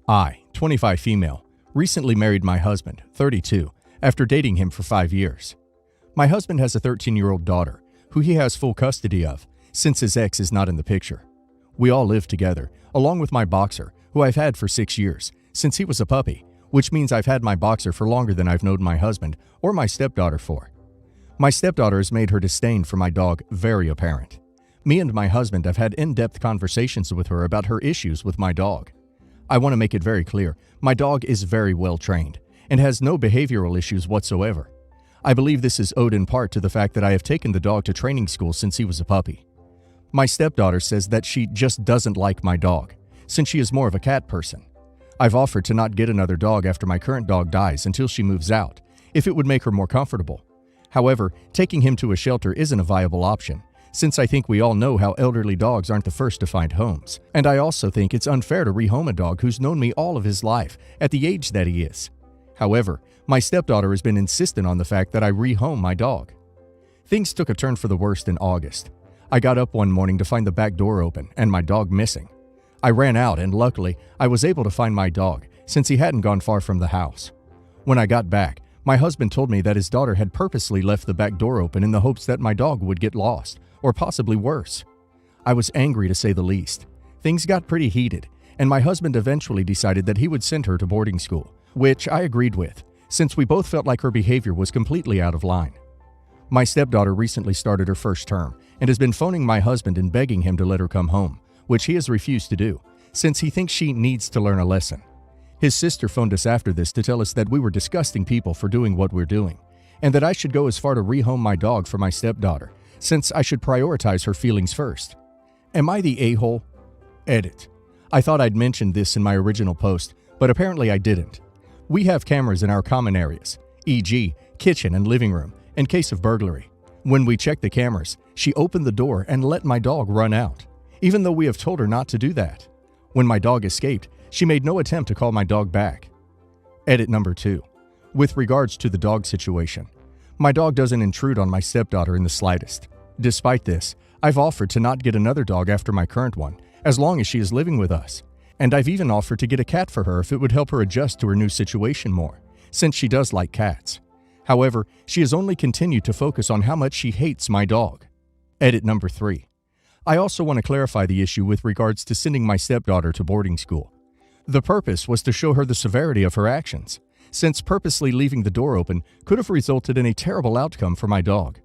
I, 25 female, recently married my husband, 32, after dating him for 5 years. My husband has a 13-year-old daughter, who he has full custody of, since his ex is not in the picture. We all live together, along with my boxer, who I've had for 6 years, since he was a puppy, which means I've had my boxer for longer than I've known my husband or my stepdaughter for. My stepdaughter has made her disdain for my dog very apparent. Me and my husband have had in-depth conversations with her about her issues with my dog. I want to make it very clear, my dog is very well trained and has no behavioral issues whatsoever. I believe this is owed in part to the fact that I have taken the dog to training school since he was a puppy. My stepdaughter says that she just doesn't like my dog, since she is more of a cat person. I've offered to not get another dog after my current dog dies until she moves out, if it would make her more comfortable. However, taking him to a shelter isn't a viable option, since I think we all know how elderly dogs aren't the first to find homes, and I also think it's unfair to rehome a dog who's known me all of his life at the age that he is. However, my stepdaughter has been insistent on the fact that I rehome my dog. Things took a turn for the worst in August. I got up one morning to find the back door open and my dog missing. I ran out and luckily, I was able to find my dog since he hadn't gone far from the house. When I got back, my husband told me that his daughter had purposely left the back door open in the hopes that my dog would get lost, or possibly worse. I was angry to say the least. Things got pretty heated, and my husband eventually decided that he would send her to boarding school, which I agreed with, since we both felt like her behavior was completely out of line. My stepdaughter recently started her first term and has been phoning my husband and begging him to let her come home, which he has refused to do, since he thinks she needs to learn a lesson. His sister phoned us after this to tell us that we were disgusting people for doing what we're doing, and that I should go as far to rehome my dog for my stepdaughter, since I should prioritize her feelings first. Am I the a-hole? Edit. I thought I'd mentioned this in my original post, but apparently I didn't. We have cameras in our common areas, e.g., kitchen and living room, in case of burglary. When we checked the cameras, she opened the door and let my dog run out, even though we have told her not to do that. When my dog escaped, she made no attempt to call my dog back. Edit number 2. With regards to the dog situation, my dog doesn't intrude on my stepdaughter in the slightest. Despite this, I've offered to not get another dog after my current one, as long as she is living with us. And I've even offered to get a cat for her if it would help her adjust to her new situation more, since she does like cats. However, she has only continued to focus on how much she hates my dog. Edit number 3. I also want to clarify the issue with regards to sending my stepdaughter to boarding school. The purpose was to show her the severity of her actions, since purposely leaving the door open could have resulted in a terrible outcome for my dog.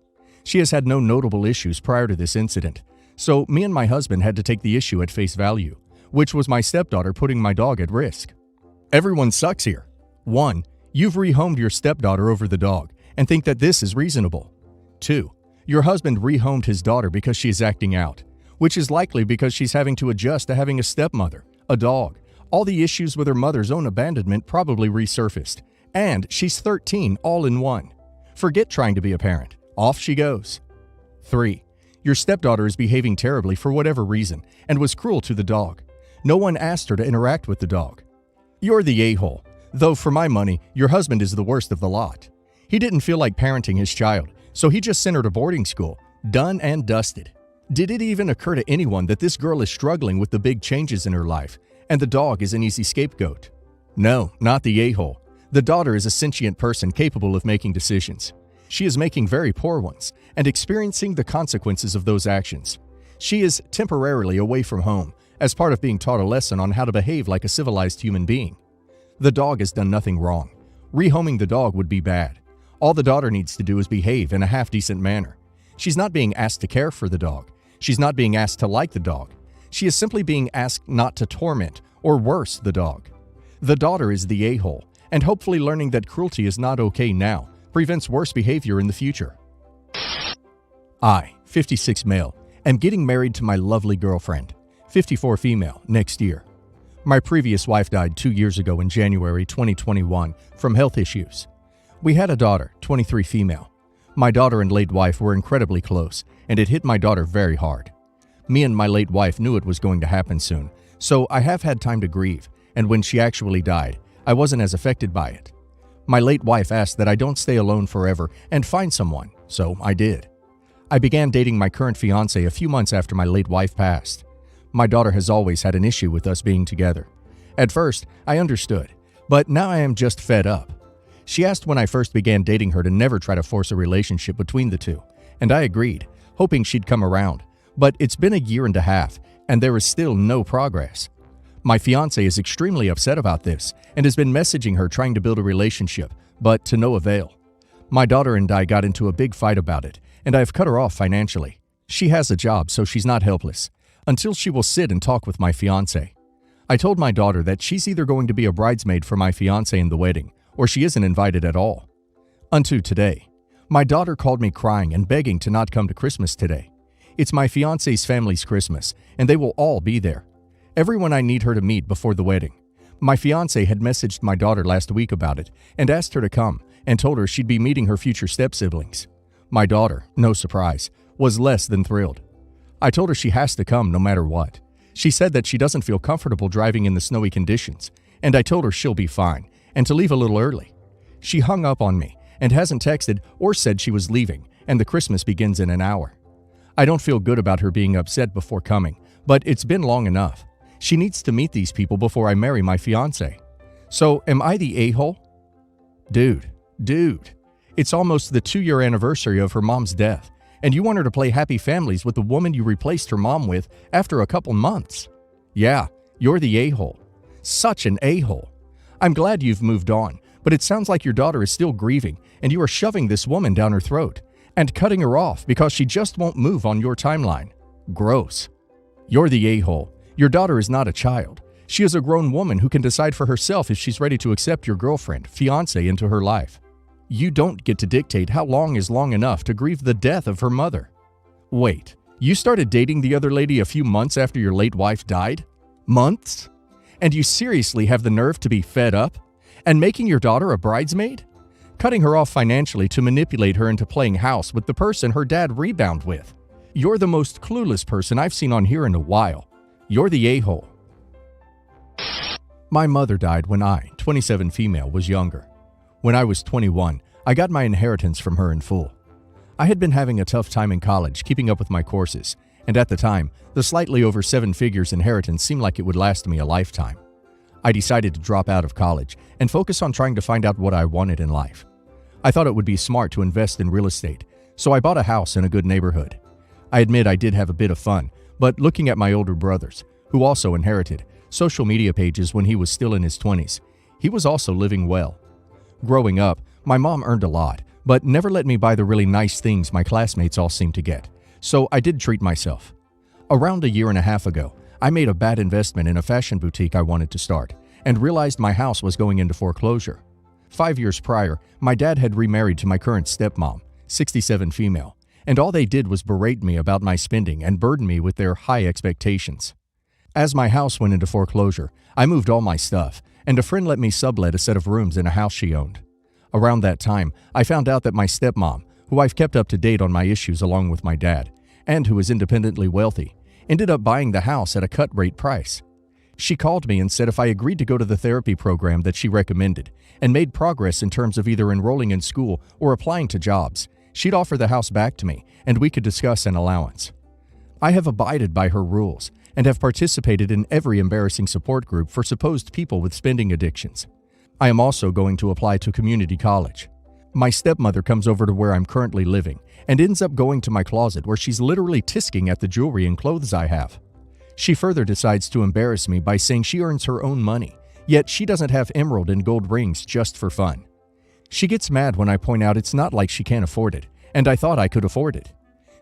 She has had no notable issues prior to this incident, so me and my husband had to take the issue at face value, which was my stepdaughter putting my dog at risk. Everyone sucks here. 1. You've rehomed your stepdaughter over the dog and think that this is reasonable. 2. Your husband rehomed his daughter because she is acting out, which is likely because she's having to adjust to having a stepmother, a dog. All the issues with her mother's own abandonment probably resurfaced, and she's 13 all in one. Forget trying to be a parent. Off she goes. 3. Your stepdaughter is behaving terribly for whatever reason and was cruel to the dog. No one asked her to interact with the dog. You're the a-hole, though for my money, your husband is the worst of the lot. He didn't feel like parenting his child, so he just sent her to boarding school. Done and dusted. Did it even occur to anyone that this girl is struggling with the big changes in her life, and the dog is an easy scapegoat? No, not the a-hole. The daughter is a sentient person capable of making decisions. She is making very poor ones and experiencing the consequences of those actions. She is temporarily away from home as part of being taught a lesson on how to behave like a civilized human being. The dog has done nothing wrong. Rehoming the dog would be bad. All the daughter needs to do is behave in a half-decent manner. She's not being asked to care for the dog. She's not being asked to like the dog. She is simply being asked not to torment, or worse, the dog. The daughter is the a-hole, and hopefully learning that cruelty is not okay now prevents worse behavior in the future. I, 56 male, am getting married to my lovely girlfriend, 54 female, next year. My previous wife died 2 years ago in January 2021 from health issues. We had a daughter, 23 female. My daughter and late wife were incredibly close, and it hit my daughter very hard. Me and my late wife knew it was going to happen soon, so I have had time to grieve, and when she actually died, I wasn't as affected by it. My late wife asked that I don't stay alone forever and find someone, so I did. I began dating my current fiancé a few months after my late wife passed. My daughter has always had an issue with us being together. At first, I understood, but now I am just fed up. She asked when I first began dating her to never try to force a relationship between the two, and I agreed, hoping she'd come around. But it's been a year and a half, and there is still no progress. My fiancé is extremely upset about this and has been messaging her trying to build a relationship, but to no avail. My daughter and I got into a big fight about it, and I've cut her off financially. She has a job, so she's not helpless, until she will sit and talk with my fiancé. I told my daughter that she's either going to be a bridesmaid for my fiancé in the wedding, or she isn't invited at all. Unto today, my daughter called me crying and begging to not come to Christmas today. It's my fiancé's family's Christmas, and they will all be there. Everyone I need her to meet before the wedding. My fiancé had messaged my daughter last week about it and asked her to come and told her she'd be meeting her future step-siblings. My daughter, no surprise, was less than thrilled. I told her she has to come no matter what. She said that she doesn't feel comfortable driving in the snowy conditions, and I told her she'll be fine and to leave a little early. She hung up on me and hasn't texted or said she was leaving, and the Christmas begins in an hour. I don't feel good about her being upset before coming, but it's been long enough. She needs to meet these people before I marry my fiancé. So, am I the a-hole? Dude, it's almost the 2-year anniversary of her mom's death, and you want her to play happy families with the woman you replaced her mom with after a couple months. Yeah, you're the a-hole. Such an a-hole. I'm glad you've moved on, but it sounds like your daughter is still grieving, and you are shoving this woman down her throat and cutting her off because she just won't move on your timeline. Gross. You're the a-hole. Your daughter is not a child. She is a grown woman who can decide for herself if she's ready to accept your girlfriend, fiancé into her life. You don't get to dictate how long is long enough to grieve the death of her mother. Wait, you started dating the other lady a few months after your late wife died? Months? And you seriously have the nerve to be fed up? And making your daughter a bridesmaid? Cutting her off financially to manipulate her into playing house with the person her dad rebounded with? You're the most clueless person I've seen on here in a while. You're the a-hole. My mother died when I, 27 female, was younger. When I was 21, I got my inheritance from her in full. I had been having a tough time in college keeping up with my courses, and at the time, the slightly over 7 figures inheritance seemed like it would last me a lifetime. I decided to drop out of college and focus on trying to find out what I wanted in life. I thought it would be smart to invest in real estate, so I bought a house in a good neighborhood. I admit I did have a bit of fun, but looking at my older brothers, who also inherited social media pages when he was still in his 20s, he was also living well. Growing up, my mom earned a lot, but never let me buy the really nice things my classmates all seemed to get, so I did treat myself. Around a year and a half ago, I made a bad investment in a fashion boutique I wanted to start, and realized my house was going into foreclosure. 5 years prior, my dad had remarried to my current stepmom, 67 female, and all they did was berate me about my spending and burden me with their high expectations. As my house went into foreclosure, I moved all my stuff, and a friend let me sublet a set of rooms in a house she owned. Around that time, I found out that my stepmom, who I've kept up to date on my issues along with my dad, and who is independently wealthy, ended up buying the house at a cut-rate price. She called me and said if I agreed to go to the therapy program that she recommended and made progress in terms of either enrolling in school or applying to jobs, she'd offer the house back to me and we could discuss an allowance. I have abided by her rules and have participated in every embarrassing support group for supposed people with spending addictions. I am also going to apply to community college. My stepmother comes over to where I'm currently living and ends up going to my closet where she's literally tisking at the jewelry and clothes I have. She further decides to embarrass me by saying she earns her own money, yet she doesn't have emerald and gold rings just for fun. She gets mad when I point out it's not like she can't afford it, and I thought I could afford it.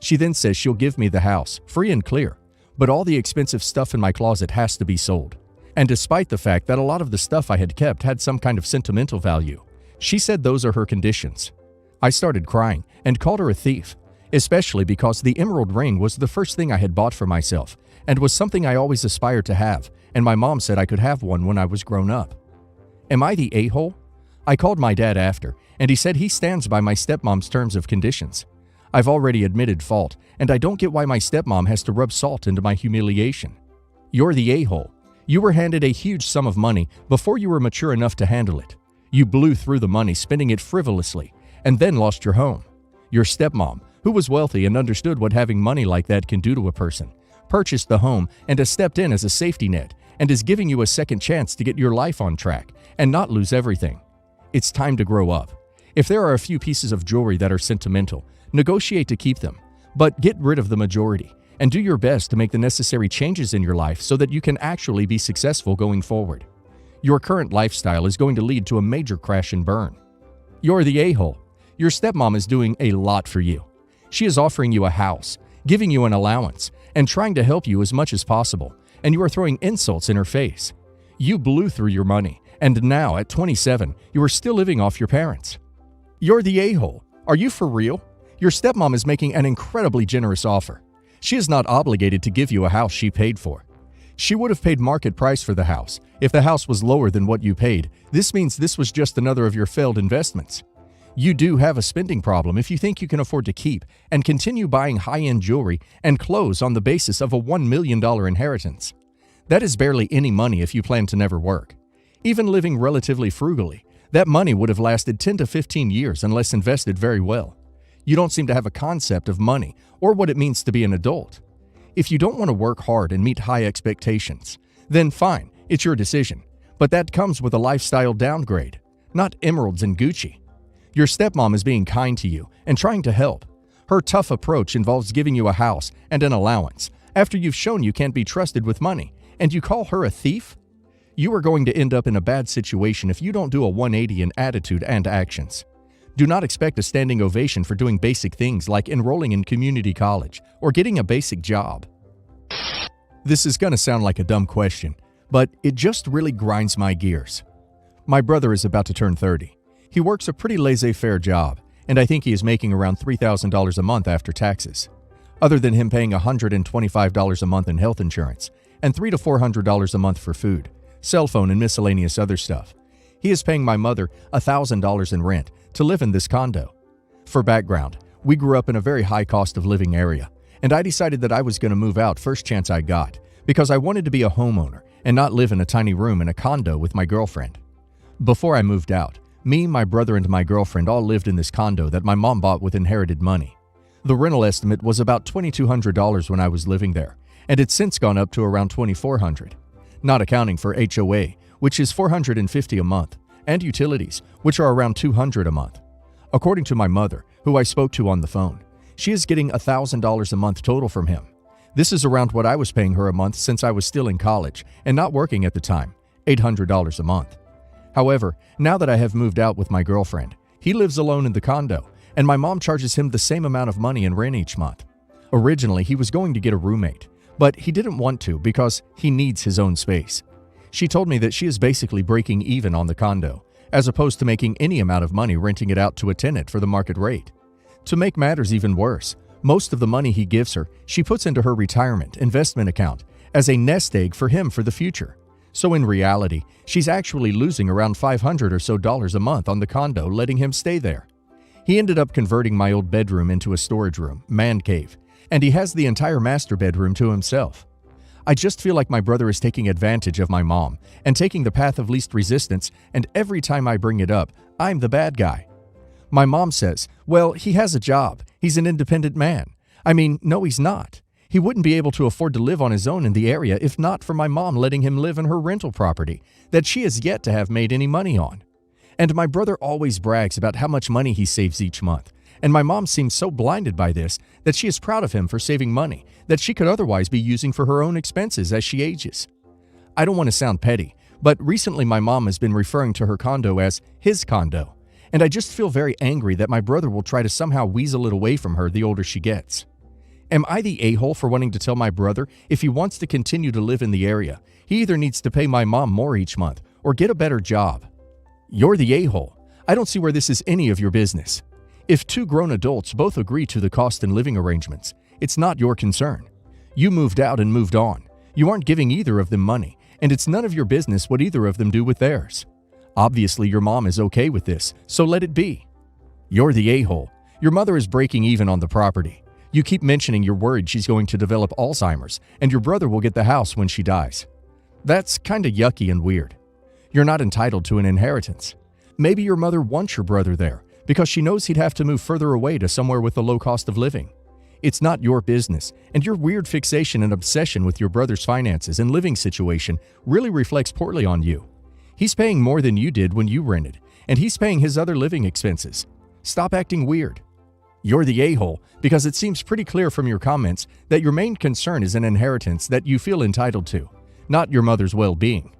She then says she'll give me the house, free and clear, but all the expensive stuff in my closet has to be sold. And despite the fact that a lot of the stuff I had kept had some kind of sentimental value, she said those are her conditions. I started crying and called her a thief, especially because the emerald ring was the first thing I had bought for myself and was something I always aspired to have, and my mom said I could have one when I was grown up. Am I the a-hole? I called my dad after, and he said he stands by my stepmom's terms of conditions. I've already admitted fault, and I don't get why my stepmom has to rub salt into my humiliation. You're the a-hole. You were handed a huge sum of money before you were mature enough to handle it. You blew through the money, spending it frivolously, and then lost your home. Your stepmom, who was wealthy and understood what having money like that can do to a person, purchased the home and has stepped in as a safety net and is giving you a second chance to get your life on track and not lose everything. It's time to grow up. If there are a few pieces of jewelry that are sentimental, negotiate to keep them, but get rid of the majority and do your best to make the necessary changes in your life so that you can actually be successful going forward. Your current lifestyle is going to lead to a major crash and burn. You're the a-hole. Your stepmom is doing a lot for you. She is offering you a house, giving you an allowance, and trying to help you as much as possible, and you are throwing insults in her face. You blew through your money, and now at 27, you are still living off your parents. You're the a-hole. Are you for real? Your stepmom is making an incredibly generous offer. She is not obligated to give you a house she paid for. She would have paid market price for the house. If the house was lower than what you paid, this means this was just another of your failed investments. You do have a spending problem if you think you can afford to keep and continue buying high-end jewelry and clothes on the basis of a $1 million inheritance. That is barely any money if you plan to never work. Even living relatively frugally, that money would have lasted 10 to 15 years unless invested very well. You don't seem to have a concept of money or what it means to be an adult. If you don't want to work hard and meet high expectations, then fine, it's your decision. But that comes with a lifestyle downgrade, not emeralds and Gucci. Your stepmom is being kind to you and trying to help. Her tough approach involves giving you a house and an allowance after you've shown you can't be trusted with money, and you call her a thief? You are going to end up in a bad situation if you don't do a 180 in attitude and actions. Do not expect a standing ovation for doing basic things like enrolling in community college or getting a basic job. This is going to sound like a dumb question, but it just really grinds my gears. My brother is about to turn 30. He works a pretty laissez-faire job, and I think he is making around $3,000 a month after taxes. Other than him paying $125 a month in health insurance and $300 to $400 a month for food, cell phone, and miscellaneous other stuff, he is paying my mother $1,000 in rent to live in this condo. For background, we grew up in a very high cost of living area, and I decided that I was going to move out first chance I got because I wanted to be a homeowner and not live in a tiny room in a condo with my girlfriend. Before I moved out, me, my brother, and my girlfriend all lived in this condo that my mom bought with inherited money. The rental estimate was about $2,200 when I was living there, and it's since gone up to around $2,400, not accounting for HOA, which is $450 a month, and utilities, which are around $200 a month. According to my mother, who I spoke to on the phone, she is getting $1,000 a month total from him. This is around what I was paying her a month since I was still in college and not working at the time, $800 a month. However, now that I have moved out with my girlfriend, he lives alone in the condo, and my mom charges him the same amount of money in rent each month. Originally, he was going to get a roommate, but he didn't want to because he needs his own space. She told me that she is basically breaking even on the condo, as opposed to making any amount of money renting it out to a tenant for the market rate. To make matters even worse, most of the money he gives her, she puts into her retirement investment account as a nest egg for him for the future. So in reality, she's actually losing around $500 or so a month on the condo letting him stay there. He ended up converting my old bedroom into a storage room, man cave, and he has the entire master bedroom to himself. I just feel like my brother is taking advantage of my mom and taking the path of least resistance, and every time I bring it up, I'm the bad guy. My mom says, well, he has a job. He's an independent man. I mean, no, he's not. He wouldn't be able to afford to live on his own in the area if not for my mom letting him live in her rental property that she has yet to have made any money on. And my brother always brags about how much money he saves each month. And my mom seems so blinded by this that she is proud of him for saving money that she could otherwise be using for her own expenses as she ages. I don't want to sound petty, but recently my mom has been referring to her condo as his condo, and I just feel very angry that my brother will try to somehow weasel it away from her the older she gets. Am I the a-hole for wanting to tell my brother if he wants to continue to live in the area, he either needs to pay my mom more each month or get a better job? You're the a-hole. I don't see where this is any of your business. If two grown adults both agree to the cost and living arrangements, it's not your concern. You moved out and moved on. You aren't giving either of them money, and it's none of your business what either of them do with theirs. Obviously, your mom is okay with this, so let it be. You're the a-hole. Your mother is breaking even on the property. You keep mentioning you're worried she's going to develop Alzheimer's, and your brother will get the house when she dies. That's kinda yucky and weird. You're not entitled to an inheritance. Maybe your mother wants your brother there, because she knows he'd have to move further away to somewhere with a low cost of living. It's not your business, and your weird fixation and obsession with your brother's finances and living situation really reflects poorly on you. He's paying more than you did when you rented, and he's paying his other living expenses. Stop acting weird. You're the a-hole because it seems pretty clear from your comments that your main concern is an inheritance that you feel entitled to, not your mother's well-being.